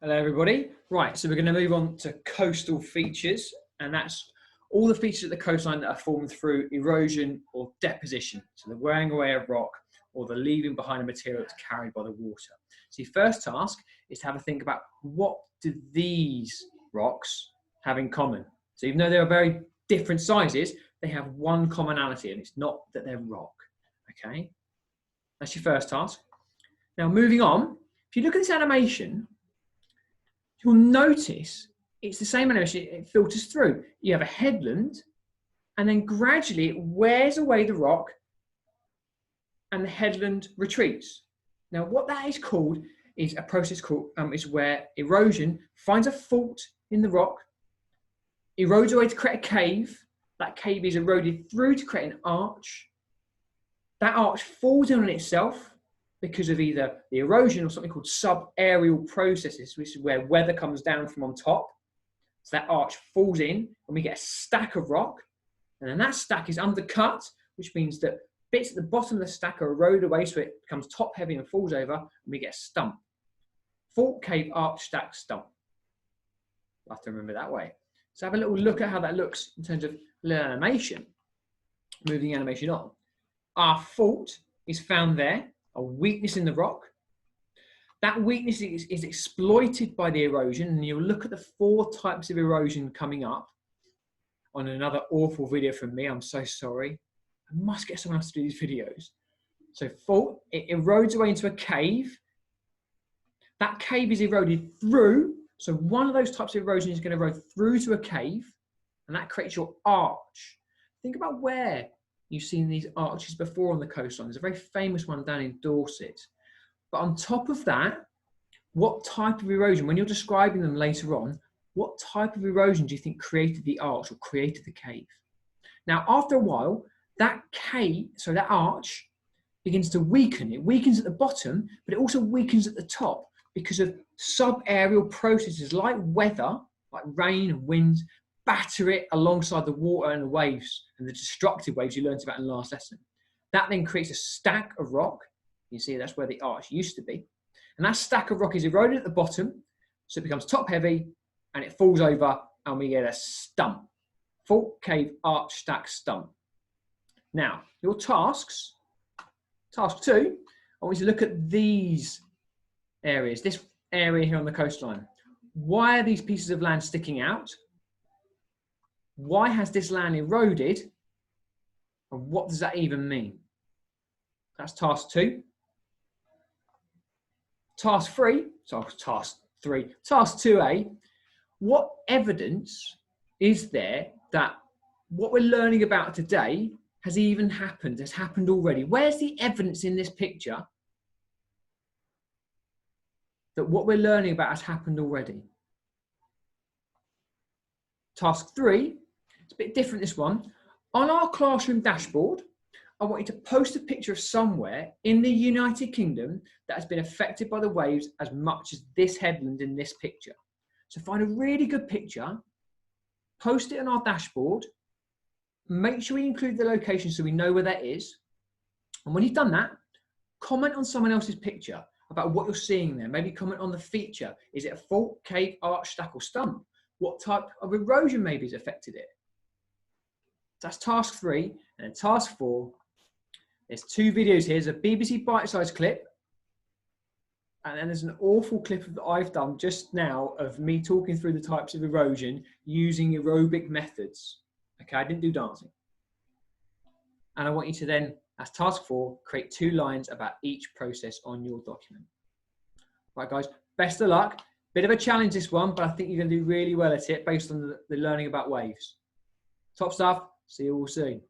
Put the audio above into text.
Hello everybody. Right, so we're going to move on to coastal features, and that's all the features of the coastline that are formed through erosion or deposition. So the wearing away of rock or the leaving behind a material that's carried by the water. So your first task is to have a think about what do these rocks have in common. So even though they are very different sizes, they have one commonality, and it's not that they're rock. Okay, that's your first task. Now moving on, if you look at this animation, you'll notice it's the same animation, it filters through. You have a headland, and then gradually it wears away the rock, and the headland retreats. Now, what that is called is a process called, is where erosion finds a fault in the rock, erodes away to create a cave. That cave is eroded through to create an arch. That arch falls in on itself because of either the erosion or something called subaerial processes, which is where weather comes down from on top. So that arch falls in, and we get a stack of rock, and then that stack is undercut, which means that bits at the bottom of the stack are eroded away, so it becomes top heavy and falls over, and we get a stump. Fault, cave, arch, stack, stump. You'll have to remember that way. So have a little look at how that looks in terms of little animation. Moving the animation on. Our fault is found there, a weakness in the rock. That weakness is exploited by the erosion, and you'll look at the 4 types of erosion coming up on another awful video from me. I'm so sorry. I must get someone else to do these videos. So fault, it erodes away into a cave. That cave is eroded through. So one of those types of erosion is going to erode through to a cave, and that creates your arch. Think about where you've seen these arches before on the coastline. There's a very famous one down in Dorset. But on top of that, what type of erosion, when you're describing them later on, what type of erosion do you think created the arch or created the cave? Now, after a while, that cave, so that arch, begins to weaken. It weakens at the bottom, but it also weakens at the top because of subaerial processes like weather, like rain and winds, batter it alongside the water and the waves and the destructive waves you learned about in the last lesson. That then creates a stack of rock. You see, that's where the arch used to be. And that stack of rock is eroded at the bottom, so it becomes top heavy, and it falls over, and we get a stump. Fault, cave, arch, stack, stump. Now, your tasks. Task 2, I want you to look at these areas, this area here on the coastline. Why are these pieces of land sticking out? Why has this land eroded? And what does that even mean? That's task 2. Task 3, so task 3, task 2A, what evidence is there that what we're learning about today has even happened, has happened already? Where's the evidence in this picture that what we're learning about has happened already? Task 3, it's a bit different, this one. On our classroom dashboard, I want you to post a picture of somewhere in the United Kingdom that has been affected by the waves as much as this headland in this picture. So find a really good picture, post it on our dashboard, make sure we include the location so we know where that is. And when you've done that, comment on someone else's picture about what you're seeing there. Maybe comment on the feature. Is it a fault, cave, arch, stack, or stump? What type of erosion maybe has affected it? That's task 3. And then task 4, there's 2 videos here. There's a BBC bite-sized clip, and then there's an awful clip that I've done just now of me talking through the types of erosion using aerobic methods. Okay, I didn't do dancing. And I want you to then, as task 4, create 2 lines about each process on your document. Right, guys, best of luck. Bit of a challenge this one, but I think you're going to do really well at it based on the learning about waves. Top stuff. See you all soon.